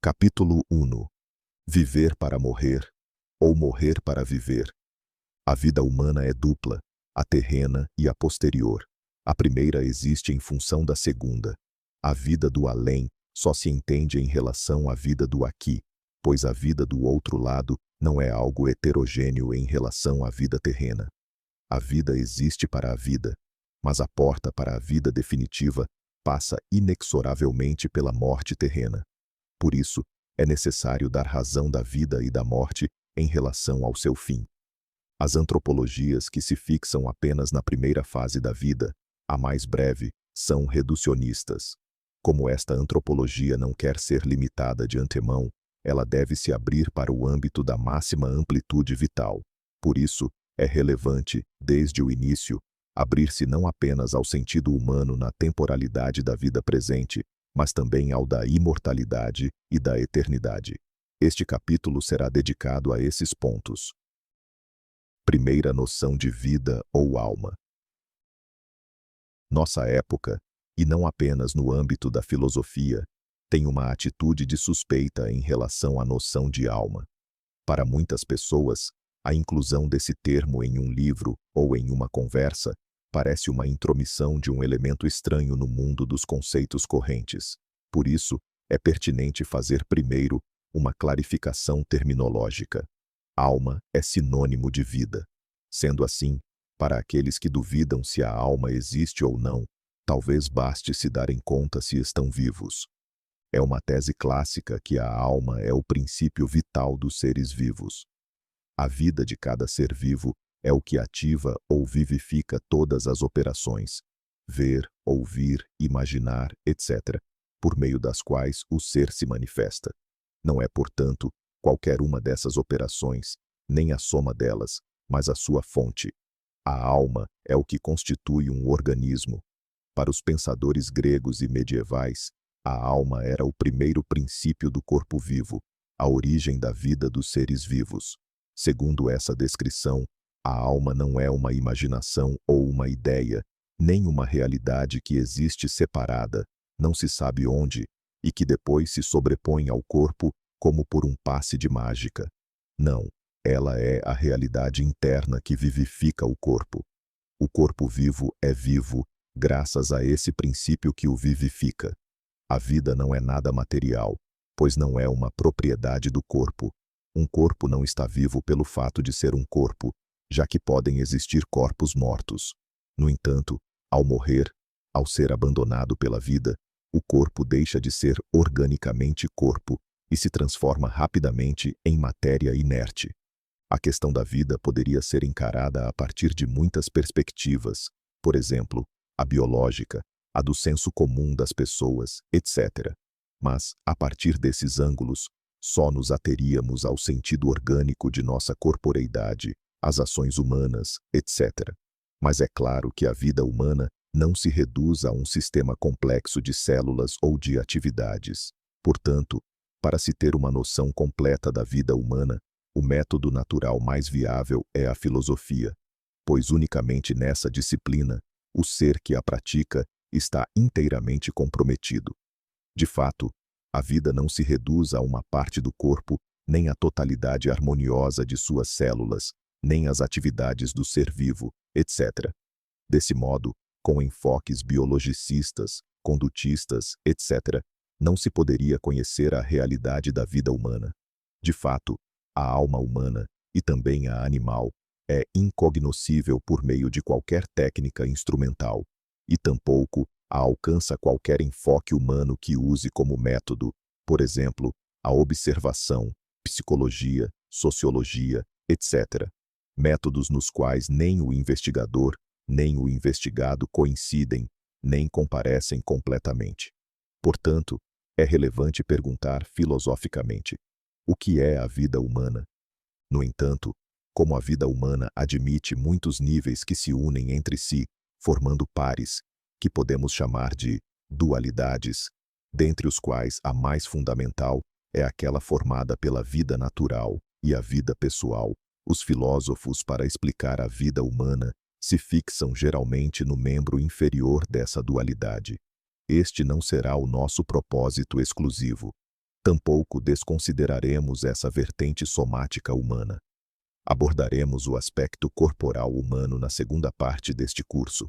Capítulo 1. Viver para morrer, ou morrer para viver. A vida humana é dupla, a terrena e a posterior. A primeira existe em função da segunda. A vida do além só se entende em relação à vida do aqui, pois a vida do outro lado não é algo heterogêneo em relação à vida terrena. A vida existe para a vida, mas a porta para a vida definitiva passa inexoravelmente pela morte terrena. Por isso, é necessário dar razão da vida e da morte em relação ao seu fim. As antropologias que se fixam apenas na primeira fase da vida, a mais breve, são reducionistas. Como esta antropologia não quer ser limitada de antemão, ela deve se abrir para o âmbito da máxima amplitude vital. Por isso, é relevante, desde o início, abrir-se não apenas ao sentido humano na temporalidade da vida presente, mas também ao da imortalidade e da eternidade. Este capítulo será dedicado a esses pontos. Primeira noção de vida ou alma. Nossa época, e não apenas no âmbito da filosofia, tem uma atitude de suspeita em relação à noção de alma. Para muitas pessoas, a inclusão desse termo em um livro ou em uma conversa parece uma intromissão de um elemento estranho no mundo dos conceitos correntes. Por isso, é pertinente fazer primeiro uma clarificação terminológica. Alma é sinônimo de vida. Sendo assim, para aqueles que duvidam se a alma existe ou não, talvez baste se darem conta se estão vivos. É uma tese clássica que a alma é o princípio vital dos seres vivos. A vida de cada ser vivo é o que ativa ou vivifica todas as operações, ver, ouvir, imaginar, etc., por meio das quais o ser se manifesta. Não é, portanto, qualquer uma dessas operações, nem a soma delas, mas a sua fonte. A alma é o que constitui um organismo. Para os pensadores gregos e medievais, a alma era o primeiro princípio do corpo vivo, a origem da vida dos seres vivos. Segundo essa descrição, a alma não é uma imaginação ou uma ideia, nem uma realidade que existe separada, não se sabe onde, e que depois se sobrepõe ao corpo como por um passe de mágica. Não, ela é a realidade interna que vivifica o corpo. O corpo vivo é vivo, graças a esse princípio que o vivifica. A vida não é nada material, pois não é uma propriedade do corpo. Um corpo não está vivo pelo fato de ser um corpo, já que podem existir corpos mortos. No entanto, ao morrer, ao ser abandonado pela vida, o corpo deixa de ser organicamente corpo e se transforma rapidamente em matéria inerte. A questão da vida poderia ser encarada a partir de muitas perspectivas, por exemplo, a biológica, a do senso comum das pessoas, etc. Mas, a partir desses ângulos, só nos ateríamos ao sentido orgânico de nossa corporeidade, às ações humanas, etc. Mas é claro que a vida humana não se reduz a um sistema complexo de células ou de atividades. Portanto, para se ter uma noção completa da vida humana, o método natural mais viável é a filosofia, pois unicamente nessa disciplina, o ser que a pratica está inteiramente comprometido. De fato, a vida não se reduz a uma parte do corpo, nem à totalidade harmoniosa de suas células, nem às atividades do ser vivo, etc. Desse modo, com enfoques biologicistas, condutistas, etc., não se poderia conhecer a realidade da vida humana. De fato, a alma humana, e também a animal, é incognoscível por meio de qualquer técnica instrumental, e tampouco a alcança qualquer enfoque humano que use como método, por exemplo, a observação, psicologia, sociologia, etc. Métodos nos quais nem o investigador, nem o investigado coincidem, nem comparecem completamente. Portanto, é relevante perguntar filosoficamente: o que é a vida humana? No entanto, como a vida humana admite muitos níveis que se unem entre si, formando pares, que podemos chamar de dualidades, dentre os quais a mais fundamental é aquela formada pela vida natural e a vida pessoal, os filósofos, para explicar a vida humana, se fixam geralmente no membro inferior dessa dualidade. Este não será o nosso propósito exclusivo. Tampouco desconsideraremos essa vertente somática humana. Abordaremos o aspecto corporal humano na segunda parte deste curso,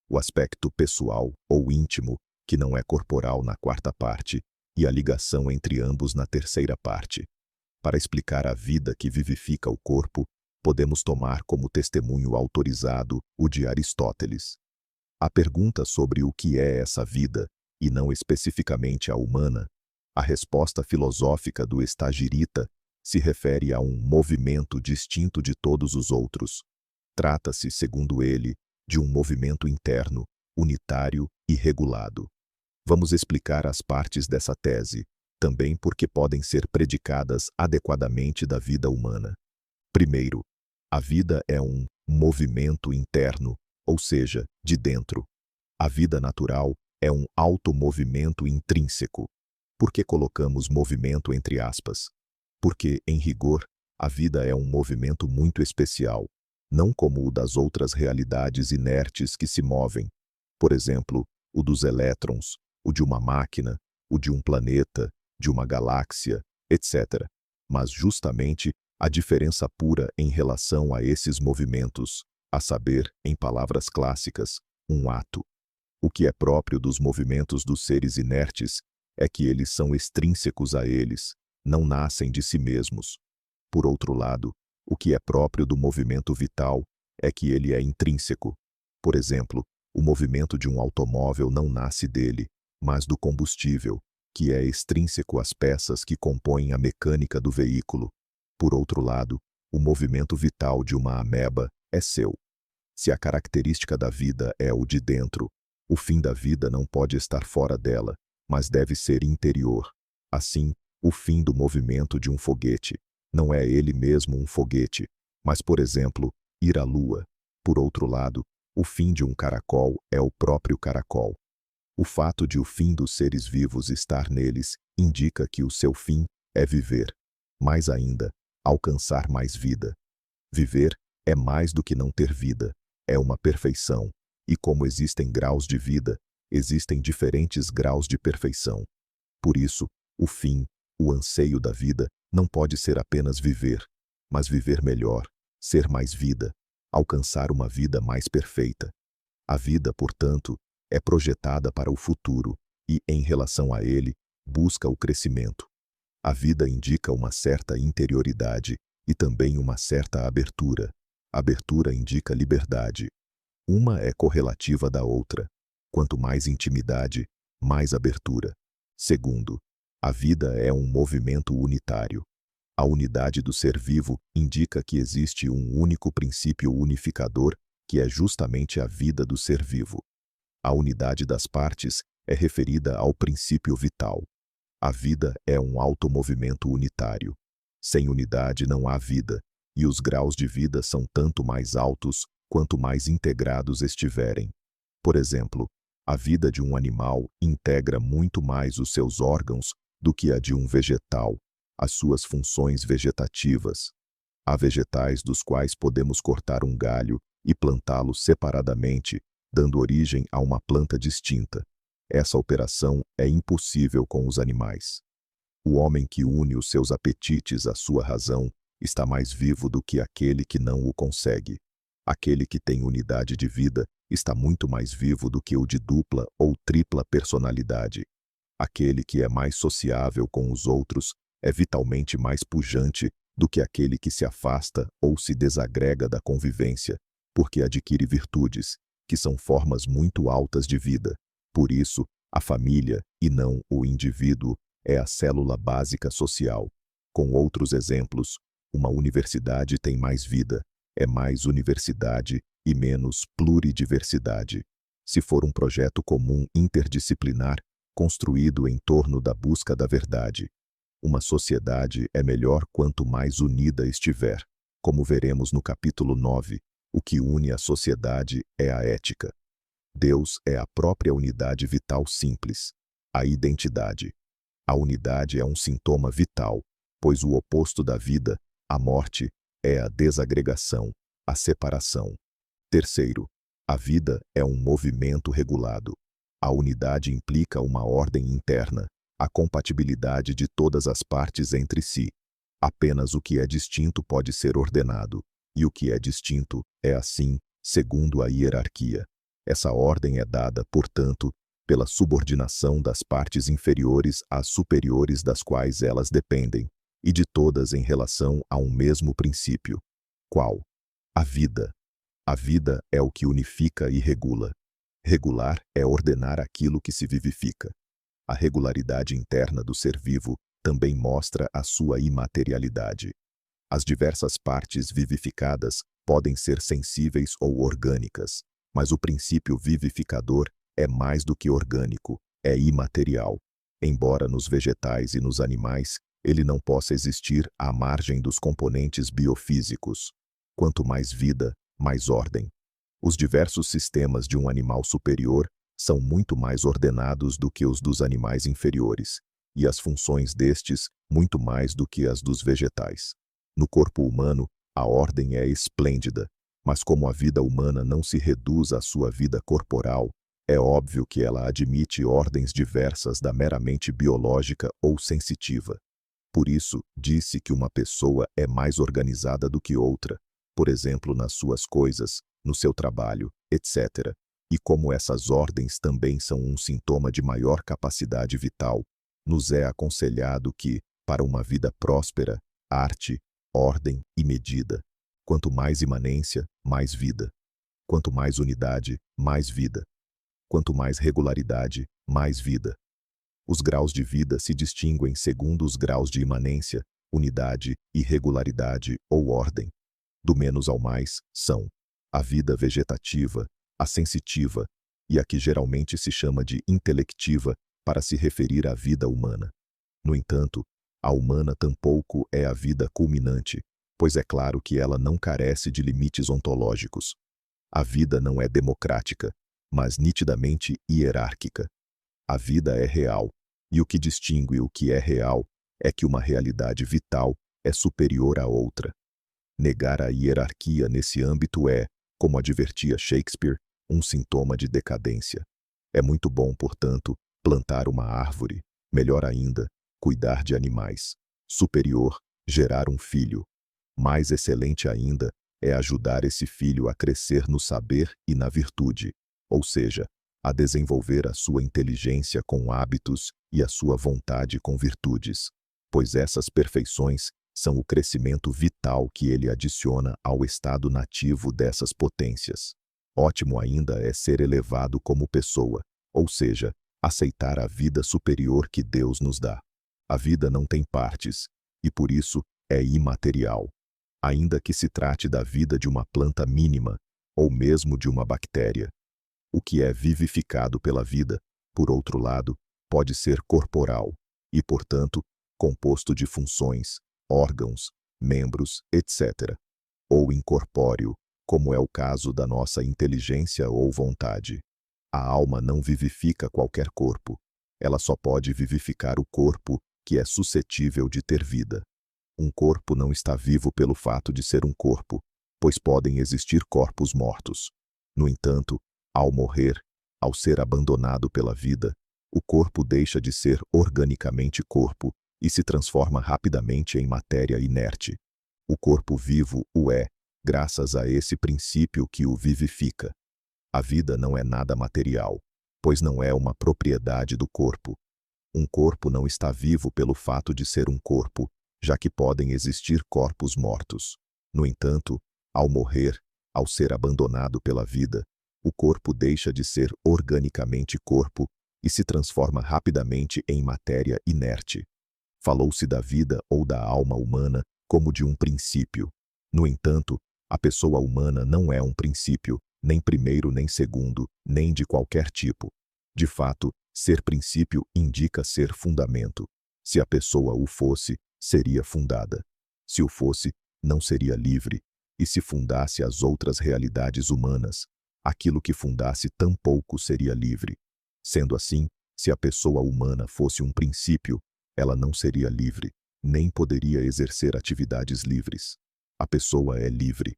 o aspecto pessoal ou íntimo, que não é corporal, na quarta parte, e a ligação entre ambos na terceira parte. Para explicar a vida que vivifica o corpo, podemos tomar como testemunho autorizado o de Aristóteles. A pergunta sobre o que é essa vida, e não especificamente a humana, a resposta filosófica do Estagirita se refere a um movimento distinto de todos os outros. Trata-se, segundo ele, de um movimento interno, unitário e regulado. Vamos explicar as partes dessa tese, também porque podem ser predicadas adequadamente da vida humana. Primeiro, a vida é um movimento interno, ou seja, de dentro. A vida natural é um automovimento intrínseco. Por que colocamos movimento entre aspas? Porque, em rigor, a vida é um movimento muito especial, não como o das outras realidades inertes que se movem. Por exemplo, o dos elétrons, o de uma máquina, o de um planeta, de uma galáxia, etc. Mas justamente a diferença pura em relação a esses movimentos, a saber, em palavras clássicas, um ato. O que é próprio dos movimentos dos seres inertes é que eles são extrínsecos a eles, não nascem de si mesmos. Por outro lado, o que é próprio do movimento vital é que ele é intrínseco. Por exemplo, o movimento de um automóvel não nasce dele, mas do combustível, que é extrínseco às peças que compõem a mecânica do veículo. Por outro lado, o movimento vital de uma ameba é seu. Se a característica da vida é o de dentro, o fim da vida não pode estar fora dela, mas deve ser interior. Assim, o fim do movimento de um foguete não é ele mesmo um foguete, mas, por exemplo, ir à lua. Por outro lado, o fim de um caracol é o próprio caracol. O fato de o fim dos seres vivos estar neles indica que o seu fim é viver. Mais ainda, alcançar mais vida. Viver é mais do que não ter vida, é uma perfeição, e como existem graus de vida, existem diferentes graus de perfeição. Por isso, o fim, o anseio da vida, não pode ser apenas viver, mas viver melhor, ser mais vida, alcançar uma vida mais perfeita. A vida, portanto, é projetada para o futuro e, em relação a ele, busca o crescimento. A vida indica uma certa interioridade e também uma certa abertura. Abertura indica liberdade. Uma é correlativa da outra. Quanto mais intimidade, mais abertura. Segundo, a vida é um movimento unitário. A unidade do ser vivo indica que existe um único princípio unificador, que é justamente a vida do ser vivo. A unidade das partes é referida ao princípio vital. A vida é um automovimento unitário. Sem unidade não há vida, e os graus de vida são tanto mais altos quanto mais integrados estiverem. Por exemplo, a vida de um animal integra muito mais os seus órgãos do que a de um vegetal, as suas funções vegetativas. Há vegetais dos quais podemos cortar um galho e plantá-lo separadamente, dando origem a uma planta distinta. Essa operação é impossível com os animais. O homem que une os seus apetites à sua razão está mais vivo do que aquele que não o consegue. Aquele que tem unidade de vida está muito mais vivo do que o de dupla ou tripla personalidade. Aquele que é mais sociável com os outros é vitalmente mais pujante do que aquele que se afasta ou se desagrega da convivência, porque adquire virtudes, que são formas muito altas de vida. Por isso, a família, e não o indivíduo, é a célula básica social. Com outros exemplos, uma universidade tem mais vida, é mais universidade e menos pluridiversidade. Se for um projeto comum interdisciplinar, construído em torno da busca da verdade. Uma sociedade é melhor quanto mais unida estiver. Como veremos no capítulo 9, o que une a sociedade é a ética. Deus é a própria unidade vital simples, a identidade. A unidade é um sintoma vital, pois o oposto da vida, a morte, é a desagregação, a separação. Terceiro, a vida é um movimento regulado. A unidade implica uma ordem interna, a compatibilidade de todas as partes entre si. Apenas o que é distinto pode ser ordenado, e o que é distinto é assim, segundo a hierarquia. Essa ordem é dada, portanto, pela subordinação das partes inferiores às superiores das quais elas dependem, e de todas em relação a um mesmo princípio. Qual? A vida. A vida é o que unifica e regula. Regular é ordenar aquilo que se vivifica. A regularidade interna do ser vivo também mostra a sua imaterialidade. As diversas partes vivificadas podem ser sensíveis ou orgânicas, mas o princípio vivificador é mais do que orgânico, é imaterial. Embora nos vegetais e nos animais, ele não possa existir à margem dos componentes biofísicos. Quanto mais vida, mais ordem. Os diversos sistemas de um animal superior são muito mais ordenados do que os dos animais inferiores, e as funções destes muito mais do que as dos vegetais. No corpo humano, a ordem é esplêndida, mas como a vida humana não se reduz à sua vida corporal, é óbvio que ela admite ordens diversas da meramente biológica ou sensitiva. Por isso, disse que uma pessoa é mais organizada do que outra, por exemplo, nas suas coisas, no seu trabalho, etc. E como essas ordens também são um sintoma de maior capacidade vital, nos é aconselhado que, para uma vida próspera, arte, ordem e medida. Quanto mais imanência, mais vida. Quanto mais unidade, mais vida. Quanto mais regularidade, mais vida. Os graus de vida se distinguem segundo os graus de imanência, unidade, irregularidade ou ordem. Do menos ao mais, são a vida vegetativa, a sensitiva e a que geralmente se chama de intelectiva para se referir à vida humana. No entanto, a humana tampouco é a vida culminante, pois é claro que ela não carece de limites ontológicos. A vida não é democrática, mas nitidamente hierárquica. A vida é real, e o que distingue o que é real é que uma realidade vital é superior à outra. Negar a hierarquia nesse âmbito é, como advertia Shakespeare, um sintoma de decadência. É muito bom, portanto, plantar uma árvore, melhor ainda, cuidar de animais. Superior, gerar um filho. Mais excelente ainda é ajudar esse filho a crescer no saber e na virtude, ou seja, a desenvolver a sua inteligência com hábitos e a sua vontade com virtudes, pois essas perfeições são o crescimento vital que ele adiciona ao estado nativo dessas potências. Ótimo ainda é ser elevado como pessoa, ou seja, aceitar a vida superior que Deus nos dá. A vida não tem partes, e por isso é imaterial. Ainda que se trate da vida de uma planta mínima, ou mesmo de uma bactéria. O que é vivificado pela vida, por outro lado, pode ser corporal, e, portanto, composto de funções, órgãos, membros, etc. Ou incorpóreo, como é o caso da nossa inteligência ou vontade. A alma não vivifica qualquer corpo. Ela só pode vivificar o corpo que é suscetível de ter vida. Um corpo não está vivo pelo fato de ser um corpo, pois podem existir corpos mortos. No entanto, ao morrer, ao ser abandonado pela vida, o corpo deixa de ser organicamente corpo e se transforma rapidamente em matéria inerte. O corpo vivo o é, graças a esse princípio que o vivifica. A vida não é nada material, pois não é uma propriedade do corpo. Um corpo não está vivo pelo fato de ser um corpo, já que podem existir corpos mortos. No entanto, ao morrer, ao ser abandonado pela vida, o corpo deixa de ser organicamente corpo e se transforma rapidamente em matéria inerte. Falou-se da vida ou da alma humana como de um princípio. No entanto, a pessoa humana não é um princípio, nem primeiro nem segundo, nem de qualquer tipo. De fato, ser princípio indica ser fundamento. Se a pessoa o fosse, seria fundada. Se o fosse, não seria livre, e se fundasse as outras realidades humanas, aquilo que fundasse tampouco seria livre. Sendo assim, se a pessoa humana fosse um princípio, ela não seria livre, nem poderia exercer atividades livres. A pessoa é livre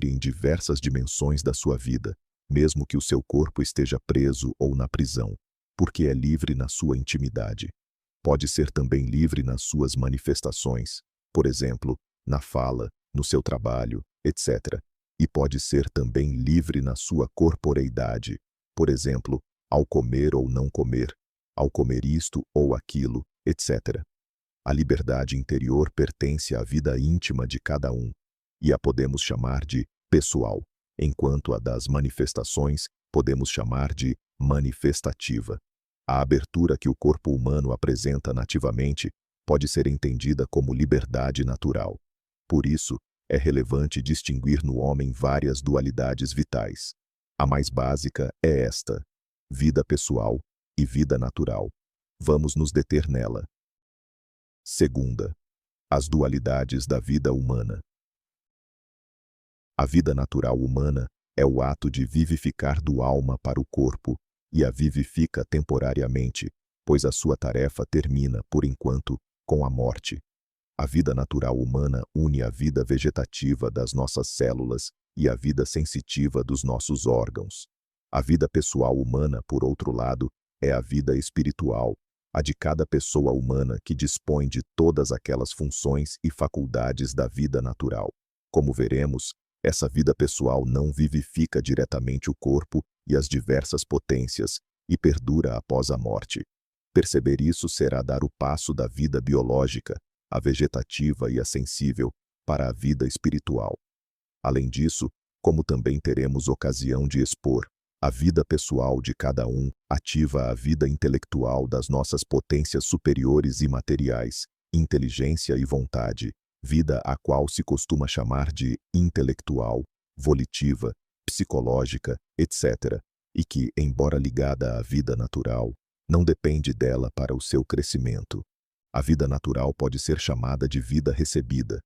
em diversas dimensões da sua vida, mesmo que o seu corpo esteja preso ou na prisão, porque é livre na sua intimidade. Pode ser também livre nas suas manifestações, por exemplo, na fala, no seu trabalho, etc. E pode ser também livre na sua corporeidade, por exemplo, ao comer ou não comer, ao comer isto ou aquilo, etc. A liberdade interior pertence à vida íntima de cada um, e a podemos chamar de pessoal, enquanto a das manifestações podemos chamar de manifestativa. A abertura que o corpo humano apresenta nativamente pode ser entendida como liberdade natural. Por isso, é relevante distinguir no homem várias dualidades vitais. A mais básica é esta: vida pessoal e vida natural. Vamos nos deter nela. Segunda, as dualidades da vida humana. A vida natural humana é o ato de vivificar do alma para o corpo, e a vivifica temporariamente, pois a sua tarefa termina, por enquanto, com a morte. A vida natural humana une a vida vegetativa das nossas células e a vida sensitiva dos nossos órgãos. A vida pessoal humana, por outro lado, é a vida espiritual, a de cada pessoa humana que dispõe de todas aquelas funções e faculdades da vida natural. Como veremos, essa vida pessoal não vivifica diretamente o corpo e as diversas potências e perdura após a morte. Perceber isso será dar o passo da vida biológica, a vegetativa e a sensível, para a vida espiritual. Além disso, como também teremos ocasião de expor, a vida pessoal de cada um ativa a vida intelectual das nossas potências superiores e materiais, inteligência e vontade, vida a qual se costuma chamar de intelectual, volitiva, psicológica, etc., e que, embora ligada à vida natural, não depende dela para o seu crescimento. A vida natural pode ser chamada de vida recebida,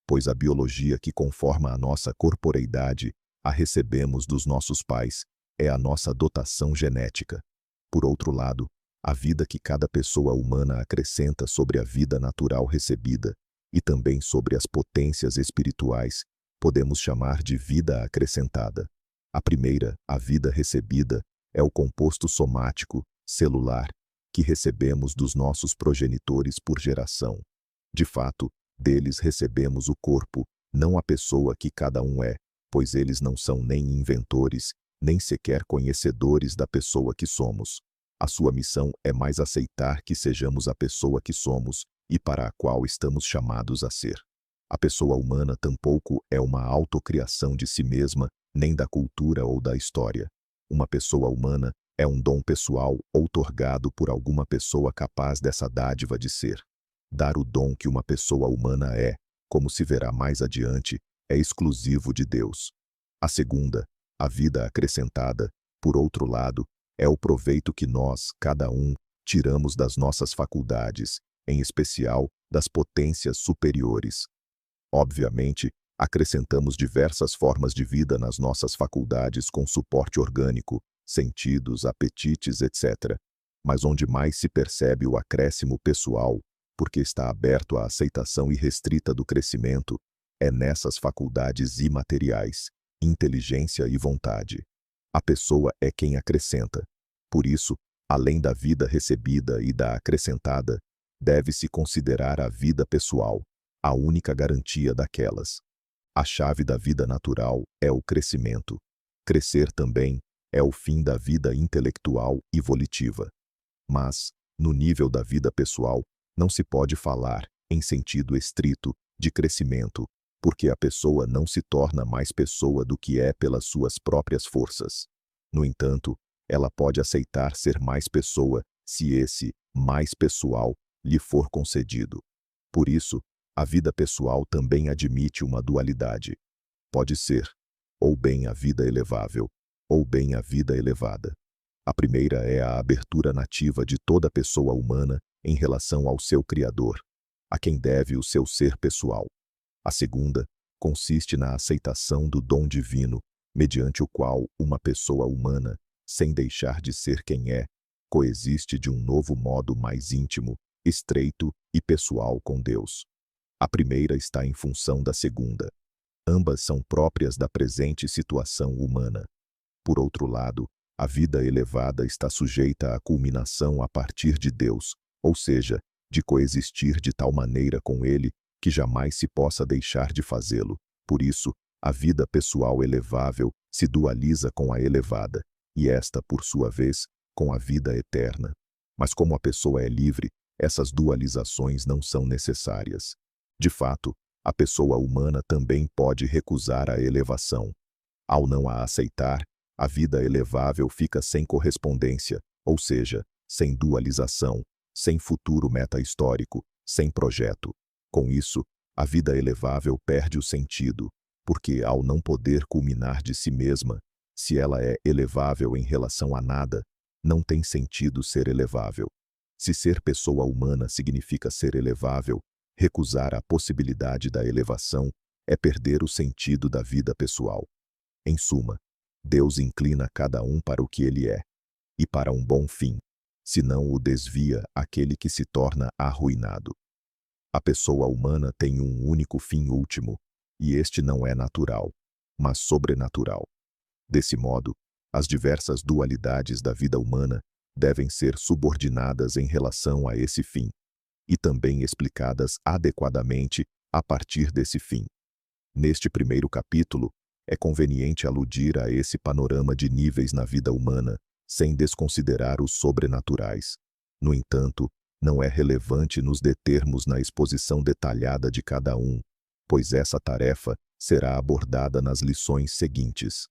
pois a biologia que conforma a nossa corporeidade a recebemos dos nossos pais, é a nossa dotação genética. Por outro lado, a vida que cada pessoa humana acrescenta sobre a vida natural recebida, e também sobre as potências espirituais, podemos chamar de vida acrescentada. A primeira, a vida recebida, é o composto somático, celular, que recebemos dos nossos progenitores por geração. De fato, deles recebemos o corpo, não a pessoa que cada um é, pois eles não são nem inventores, nem sequer conhecedores da pessoa que somos. A sua missão é mais aceitar que sejamos a pessoa que somos e para a qual estamos chamados a ser. A pessoa humana tampouco é uma autocriação de si mesma, nem da cultura ou da história. Uma pessoa humana é um dom pessoal outorgado por alguma pessoa capaz dessa dádiva de ser. Dar o dom que uma pessoa humana é, como se verá mais adiante, é exclusivo de Deus. A segunda, a vida acrescentada, por outro lado, é o proveito que nós, cada um, tiramos das nossas faculdades, em especial das potências superiores. Obviamente, acrescentamos diversas formas de vida nas nossas faculdades com suporte orgânico, sentidos, apetites, etc. Mas onde mais se percebe o acréscimo pessoal, porque está aberto à aceitação irrestrita do crescimento, é nessas faculdades imateriais, inteligência e vontade. A pessoa é quem acrescenta. Por isso, além da vida recebida e da acrescentada, deve-se considerar a vida pessoal, a única garantia daquelas. A chave da vida natural é o crescimento. Crescer também é o fim da vida intelectual e volitiva. Mas, no nível da vida pessoal, não se pode falar, em sentido estrito, de crescimento, porque a pessoa não se torna mais pessoa do que é pelas suas próprias forças. No entanto, ela pode aceitar ser mais pessoa, se esse mais pessoal lhe for concedido. Por isso, a vida pessoal também admite uma dualidade. Pode ser, ou bem a vida elevável, ou bem a vida elevada. A primeira é a abertura nativa de toda pessoa humana em relação ao seu Criador, a quem deve o seu ser pessoal. A segunda consiste na aceitação do dom divino, mediante o qual uma pessoa humana, sem deixar de ser quem é, coexiste de um novo modo mais íntimo, estreito e pessoal com Deus. A primeira está em função da segunda. Ambas são próprias da presente situação humana. Por outro lado, a vida elevada está sujeita à culminação a partir de Deus, ou seja, de coexistir de tal maneira com ele que jamais se possa deixar de fazê-lo. Por isso, a vida pessoal elevável se dualiza com a elevada, e esta, por sua vez, com a vida eterna. Mas como a pessoa é livre, essas dualizações não são necessárias. De fato, a pessoa humana também pode recusar a elevação. Ao não a aceitar, a vida elevável fica sem correspondência, ou seja, sem dualização, sem futuro meta-histórico, sem projeto. Com isso, a vida elevável perde o sentido, porque ao não poder culminar de si mesma, se ela é elevável em relação a nada, não tem sentido ser elevável. Se ser pessoa humana significa ser elevável, recusar a possibilidade da elevação é perder o sentido da vida pessoal. Em suma, Deus inclina cada um para o que ele é, e para um bom fim, senão o desvia aquele que se torna arruinado. A pessoa humana tem um único fim último, e este não é natural, mas sobrenatural. Desse modo, as diversas dualidades da vida humana devem ser subordinadas em relação a esse fim, e também explicadas adequadamente a partir desse fim. Neste primeiro capítulo, é conveniente aludir a esse panorama de níveis na vida humana, sem desconsiderar os sobrenaturais. No entanto, não é relevante nos determos na exposição detalhada de cada um, pois essa tarefa será abordada nas lições seguintes.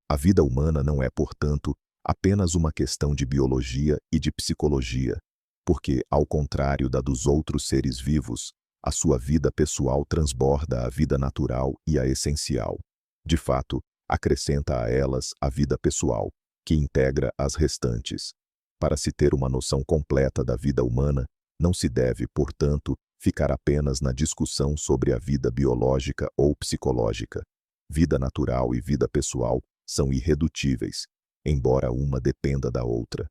A vida humana não é, portanto, apenas uma questão de biologia e de psicologia, porque, ao contrário da dos outros seres vivos, a sua vida pessoal transborda a vida natural e a essencial. De fato, acrescenta a elas a vida pessoal, que integra as restantes. Para se ter uma noção completa da vida humana, não se deve, portanto, ficar apenas na discussão sobre a vida biológica ou psicológica. Vida natural e vida pessoal são irredutíveis, embora uma dependa da outra.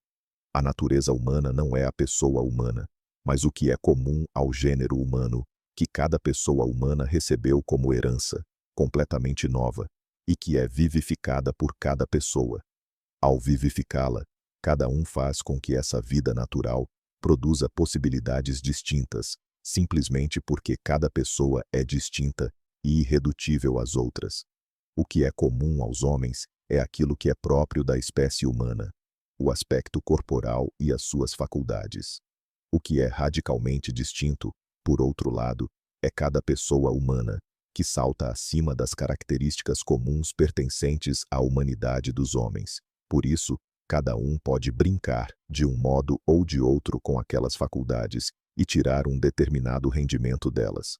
A natureza humana não é a pessoa humana, mas o que é comum ao gênero humano, que cada pessoa humana recebeu como herança, completamente nova, e que é vivificada por cada pessoa. Ao vivificá-la, cada um faz com que essa vida natural produza possibilidades distintas, simplesmente porque cada pessoa é distinta e irredutível às outras. O que é comum aos homens é aquilo que é próprio da espécie humana, o aspecto corporal e as suas faculdades. O que é radicalmente distinto, por outro lado, é cada pessoa humana, que salta acima das características comuns pertencentes à humanidade dos homens. Por isso, cada um pode brincar, de um modo ou de outro, com aquelas faculdades e tirar um determinado rendimento delas.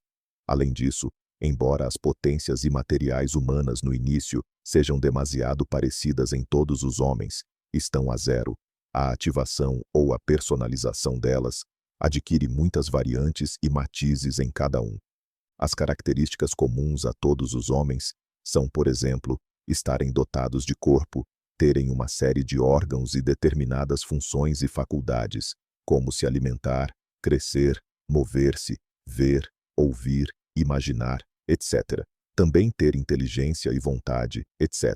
Além disso, embora as potências imateriais humanas no início sejam demasiado parecidas em todos os homens, estão a zero, a ativação ou a personalização delas adquire muitas variantes e matizes em cada um. As características comuns a todos os homens são, por exemplo, estarem dotados de corpo, terem uma série de órgãos e determinadas funções e faculdades, como se alimentar, crescer, mover-se, ver, ouvir, imaginar, etc. Também ter inteligência e vontade, etc.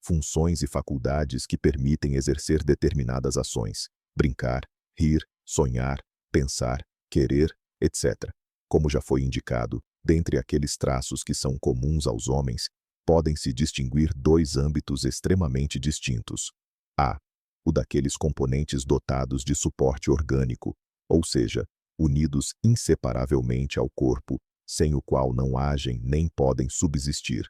Funções e faculdades que permitem exercer determinadas ações, brincar, rir, sonhar, pensar, querer, etc. Como já foi indicado, dentre aqueles traços que são comuns aos homens, podem-se distinguir dois âmbitos extremamente distintos. A. O daqueles componentes dotados de suporte orgânico, ou seja, unidos inseparavelmente ao corpo, sem o qual não agem nem podem subsistir.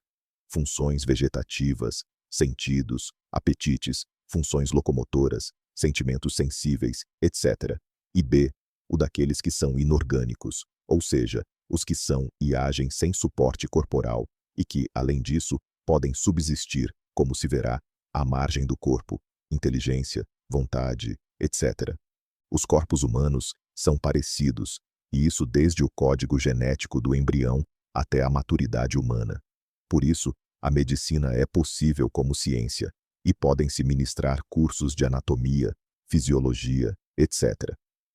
Funções vegetativas, sentidos, apetites, funções locomotoras, sentimentos sensíveis, etc. E B. O daqueles que são inorgânicos, ou seja, os que são e agem sem suporte corporal, e que, além disso, podem subsistir, como se verá, à margem do corpo, inteligência, vontade, etc. Os corpos humanos são parecidos, e isso desde o código genético do embrião até a maturidade humana. Por isso, a medicina é possível como ciência, e podem-se ministrar cursos de anatomia, fisiologia, etc.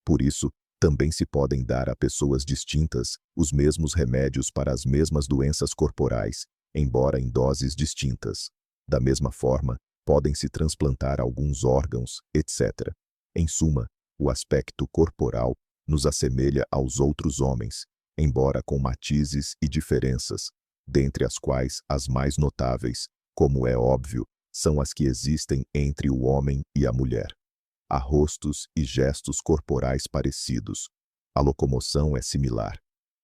Por isso, também se podem dar a pessoas distintas os mesmos remédios para as mesmas doenças corporais, embora em doses distintas. Da mesma forma, podem-se transplantar alguns órgãos, etc. Em suma, o aspecto corporal nos assemelha aos outros homens, embora com matizes e diferenças, dentre as quais as mais notáveis, como é óbvio, são as que existem entre o homem e a mulher. Há rostos e gestos corporais parecidos. A locomoção é similar.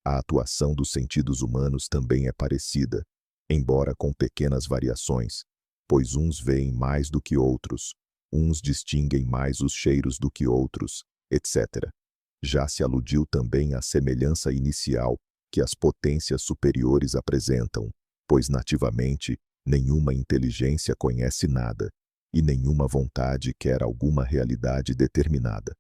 A atuação dos sentidos humanos também é parecida, embora com pequenas variações, pois uns veem mais do que outros, uns distinguem mais os cheiros do que outros, etc. Já se aludiu também à semelhança inicial que as potências superiores apresentam, pois nativamente nenhuma inteligência conhece nada, e nenhuma vontade quer alguma realidade determinada.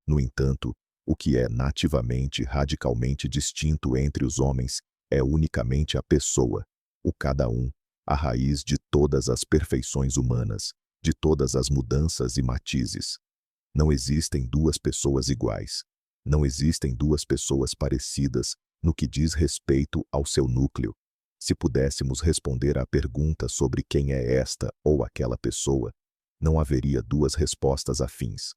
No entanto, o que é nativamente radicalmente distinto entre os homens é unicamente a pessoa, o cada um, a raiz de todas as perfeições humanas, de todas as mudanças e matizes. Não existem duas pessoas iguais. Não existem duas pessoas parecidas no que diz respeito ao seu núcleo. Se pudéssemos responder à pergunta sobre quem é esta ou aquela pessoa, não haveria duas respostas afins.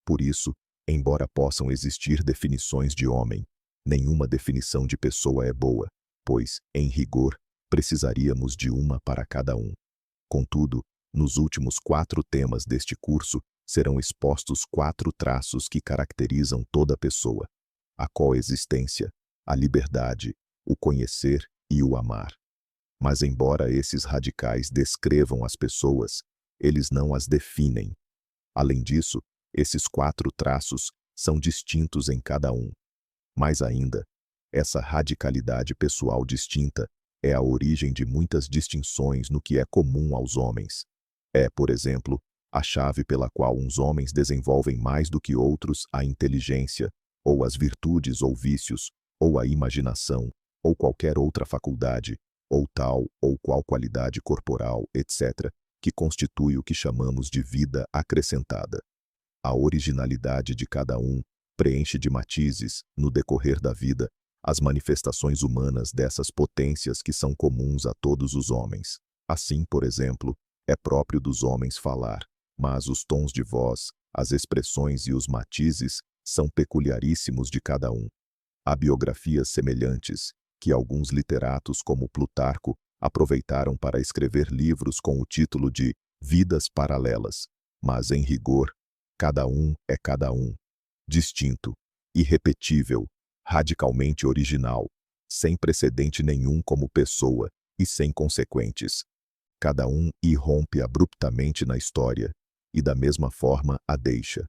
Por isso, embora possam existir definições de homem, nenhuma definição de pessoa é boa, pois, em rigor, precisaríamos de uma para cada um. Contudo, nos últimos 4 temas deste curso, serão expostos 4 traços que caracterizam toda pessoa: a coexistência, a liberdade, o conhecer e o amar. Mas embora esses radicais descrevam as pessoas, eles não as definem. Além disso, esses 4 traços são distintos em cada um. Mais ainda, essa radicalidade pessoal distinta é a origem de muitas distinções no que é comum aos homens. É, por exemplo, a chave pela qual uns homens desenvolvem mais do que outros a inteligência, ou as virtudes ou vícios, ou a imaginação, ou qualquer outra faculdade, ou tal ou qual qualidade corporal, etc., que constitui o que chamamos de vida acrescentada. A originalidade de cada um preenche de matizes, no decorrer da vida, as manifestações humanas dessas potências que são comuns a todos os homens. Assim, por exemplo, é próprio dos homens falar, mas os tons de voz, as expressões e os matizes são peculiaríssimos de cada um. Há biografias semelhantes, que alguns literatos como Plutarco aproveitaram para escrever livros com o título de Vidas Paralelas, mas em rigor, cada um é cada um, distinto, irrepetível, radicalmente original, sem precedente nenhum como pessoa e sem consequentes. Cada um irrompe abruptamente na história e da mesma forma a deixa.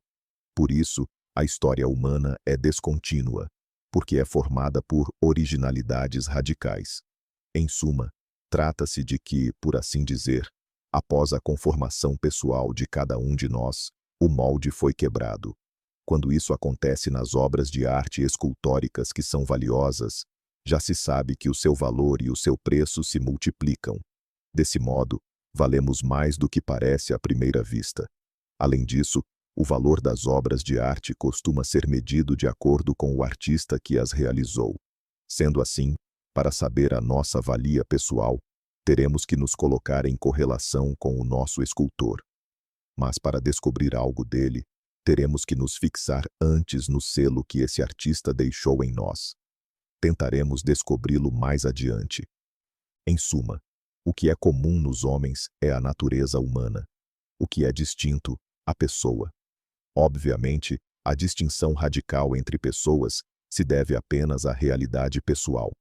Por isso, a história humana é descontínua, porque é formada por originalidades radicais. Em suma, trata-se de que, por assim dizer, após a conformação pessoal de cada um de nós, o molde foi quebrado. Quando isso acontece nas obras de arte escultóricas que são valiosas, já se sabe que o seu valor e o seu preço se multiplicam. Desse modo, valemos mais do que parece à primeira vista. Além disso, o valor das obras de arte costuma ser medido de acordo com o artista que as realizou. Sendo assim, para saber a nossa valia pessoal, teremos que nos colocar em correlação com o nosso escultor. Mas para descobrir algo dele, teremos que nos fixar antes no selo que esse artista deixou em nós. Tentaremos descobri-lo mais adiante. Em suma, o que é comum nos homens é a natureza humana. O que é distinto, a pessoa. Obviamente, a distinção radical entre pessoas se deve apenas à realidade pessoal,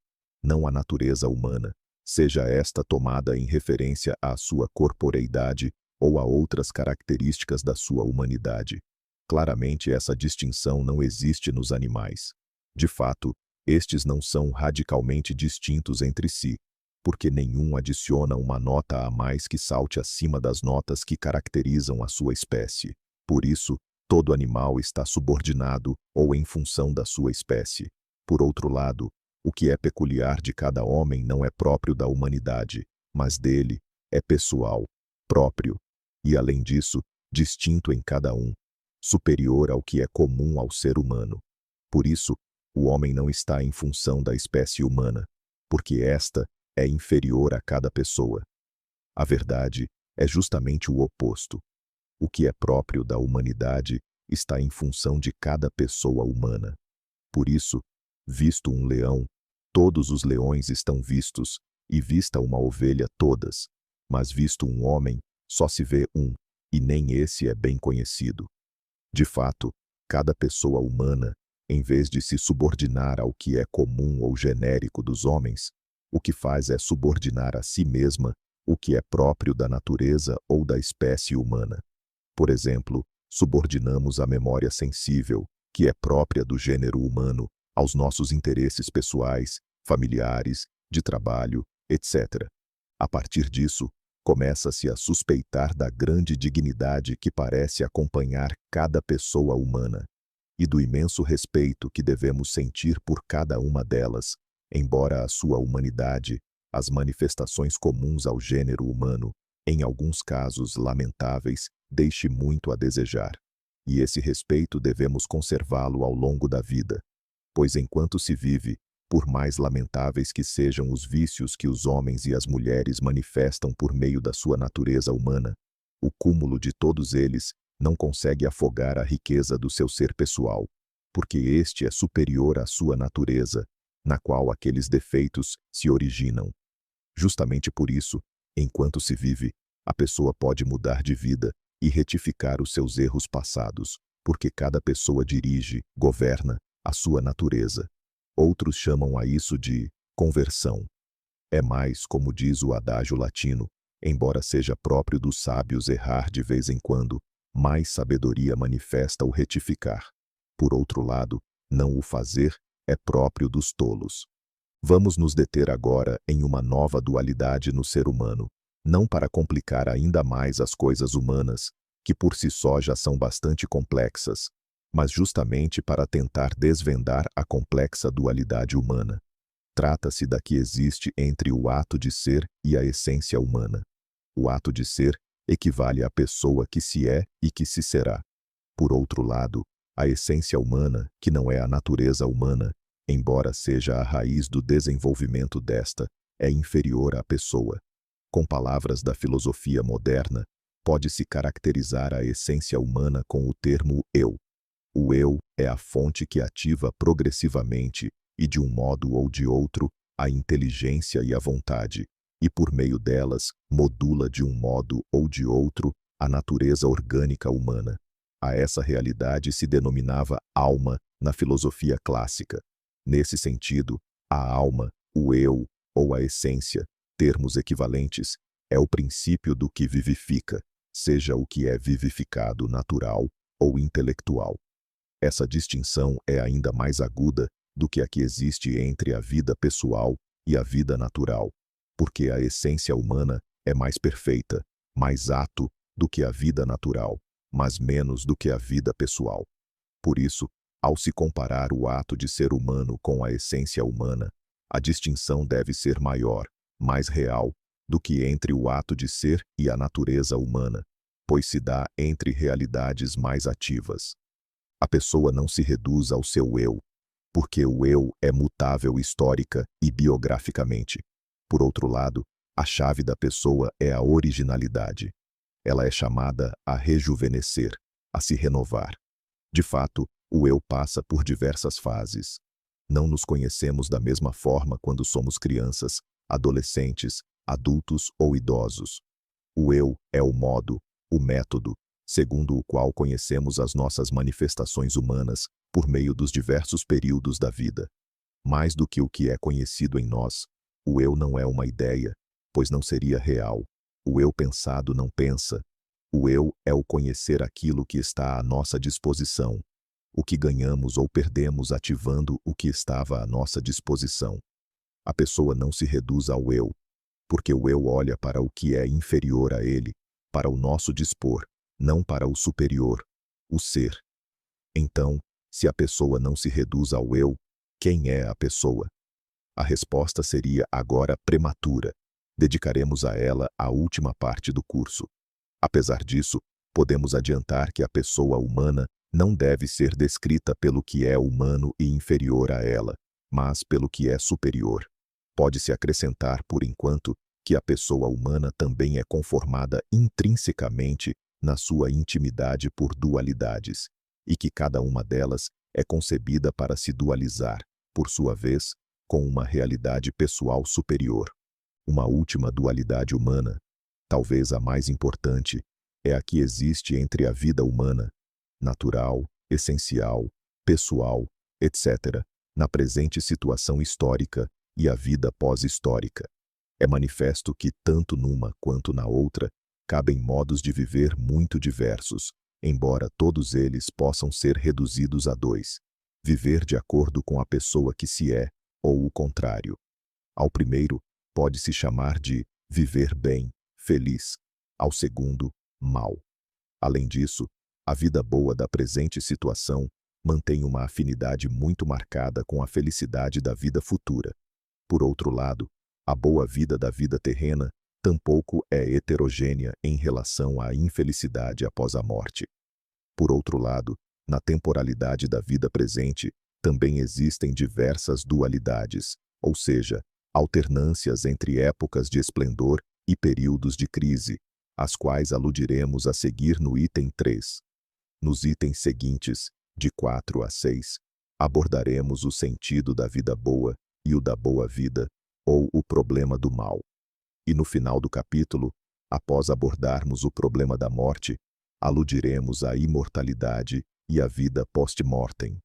não à natureza humana, seja esta tomada em referência à sua corporeidade ou a outras características da sua humanidade. Claramente essa distinção não existe nos animais. De fato, estes não são radicalmente distintos entre si, porque nenhum adiciona uma nota a mais que salte acima das notas que caracterizam a sua espécie. Por isso, todo animal está subordinado ou em função da sua espécie. Por outro lado, o que é peculiar de cada homem não é próprio da humanidade, mas dele, é pessoal, próprio, e além disso, distinto em cada um, superior ao que é comum ao ser humano. Por isso, o homem não está em função da espécie humana, porque esta é inferior a cada pessoa. A verdade é justamente o oposto. O que é próprio da humanidade está em função de cada pessoa humana. Por isso, visto um leão, todos os leões estão vistos, e vista uma ovelha todas. Mas visto um homem, só se vê um, e nem esse é bem conhecido. De fato, cada pessoa humana, em vez de se subordinar ao que é comum ou genérico dos homens, o que faz é subordinar a si mesma o que é próprio da natureza ou da espécie humana. Por exemplo, subordinamos a memória sensível, que é própria do gênero humano, aos nossos interesses pessoais, familiares, de trabalho, etc. A partir disso, começa-se a suspeitar da grande dignidade que parece acompanhar cada pessoa humana, e do imenso respeito que devemos sentir por cada uma delas, embora a sua humanidade, as manifestações comuns ao gênero humano, em alguns casos lamentáveis, deixe muito a desejar. E esse respeito devemos conservá-lo ao longo da vida, pois enquanto se vive, por mais lamentáveis que sejam os vícios que os homens e as mulheres manifestam por meio da sua natureza humana, o cúmulo de todos eles não consegue afogar a riqueza do seu ser pessoal, porque este é superior à sua natureza, na qual aqueles defeitos se originam. Justamente por isso, enquanto se vive, a pessoa pode mudar de vida e retificar os seus erros passados, porque cada pessoa dirige, governa, a sua natureza. Outros chamam a isso de conversão. É mais, como diz o adágio latino, embora seja próprio dos sábios errar de vez em quando, mais sabedoria manifesta o retificar. Por outro lado, não o fazer é próprio dos tolos. Vamos nos deter agora em uma nova dualidade no ser humano, não para complicar ainda mais as coisas humanas, que por si só já são bastante complexas, mas justamente para tentar desvendar a complexa dualidade humana. Trata-se da que existe entre o ato de ser e a essência humana. O ato de ser equivale à pessoa que se é e que se será. Por outro lado, a essência humana, que não é a natureza humana, embora seja a raiz do desenvolvimento desta, é inferior à pessoa. Com palavras da filosofia moderna, pode-se caracterizar a essência humana com o termo eu. O eu é a fonte que ativa progressivamente, e de um modo ou de outro, a inteligência e a vontade, e por meio delas, modula de um modo ou de outro a natureza orgânica humana. A essa realidade se denominava alma na filosofia clássica. Nesse sentido, a alma, o eu ou a essência, termos equivalentes, é o princípio do que vivifica, seja o que é vivificado natural ou intelectual. Essa distinção é ainda mais aguda do que a que existe entre a vida pessoal e a vida natural, porque a essência humana é mais perfeita, mais ato do que a vida natural, mas menos do que a vida pessoal. Por isso, ao se comparar o ato de ser humano com a essência humana, a distinção deve ser maior, mais real, do que entre o ato de ser e a natureza humana, pois se dá entre realidades mais ativas. A pessoa não se reduz ao seu eu, porque o eu é mutável histórica e biograficamente. Por outro lado, a chave da pessoa é a originalidade. Ela é chamada a rejuvenescer, a se renovar. De fato, o eu passa por diversas fases. Não nos conhecemos da mesma forma quando somos crianças, adolescentes, adultos ou idosos. O eu é o modo, o método, segundo o qual conhecemos as nossas manifestações humanas por meio dos diversos períodos da vida. Mais do que o que é conhecido em nós, o eu não é uma ideia, pois não seria real. O eu pensado não pensa. O eu é o conhecer aquilo que está à nossa disposição, o que ganhamos ou perdemos ativando o que estava à nossa disposição. A pessoa não se reduz ao eu, porque o eu olha para o que é inferior a ele, para o nosso dispor, não para o superior, o ser. Então, se a pessoa não se reduz ao eu, quem é a pessoa? A resposta seria agora prematura. Dedicaremos a ela a última parte do curso. Apesar disso, podemos adiantar que a pessoa humana não deve ser descrita pelo que é humano e inferior a ela, mas pelo que é superior. Pode-se acrescentar, por enquanto, que a pessoa humana também é conformada intrinsecamente na sua intimidade por dualidades, e que cada uma delas é concebida para se dualizar, por sua vez, com uma realidade pessoal superior. Uma última dualidade humana, talvez a mais importante, é a que existe entre a vida humana, natural, essencial, pessoal, etc., na presente situação histórica, e a vida pós-histórica. É manifesto que, tanto numa quanto na outra, cabem modos de viver muito diversos, embora todos eles possam ser reduzidos a dois: viver de acordo com a pessoa que se é, ou o contrário. Ao primeiro, pode-se chamar de viver bem, feliz; ao segundo, mal. Além disso, a vida boa da presente situação mantém uma afinidade muito marcada com a felicidade da vida futura. Por outro lado, a boa vida da vida terrena tampouco é heterogênea em relação à infelicidade após a morte. Por outro lado, na temporalidade da vida presente, também existem diversas dualidades, ou seja, alternâncias entre épocas de esplendor e períodos de crise, às quais aludiremos a seguir no item 3. Nos itens seguintes, de 4 a 6, abordaremos o sentido da vida boa e o da boa vida, ou o problema do mal. E no final do capítulo, após abordarmos o problema da morte, aludiremos à imortalidade e à vida post-mortem.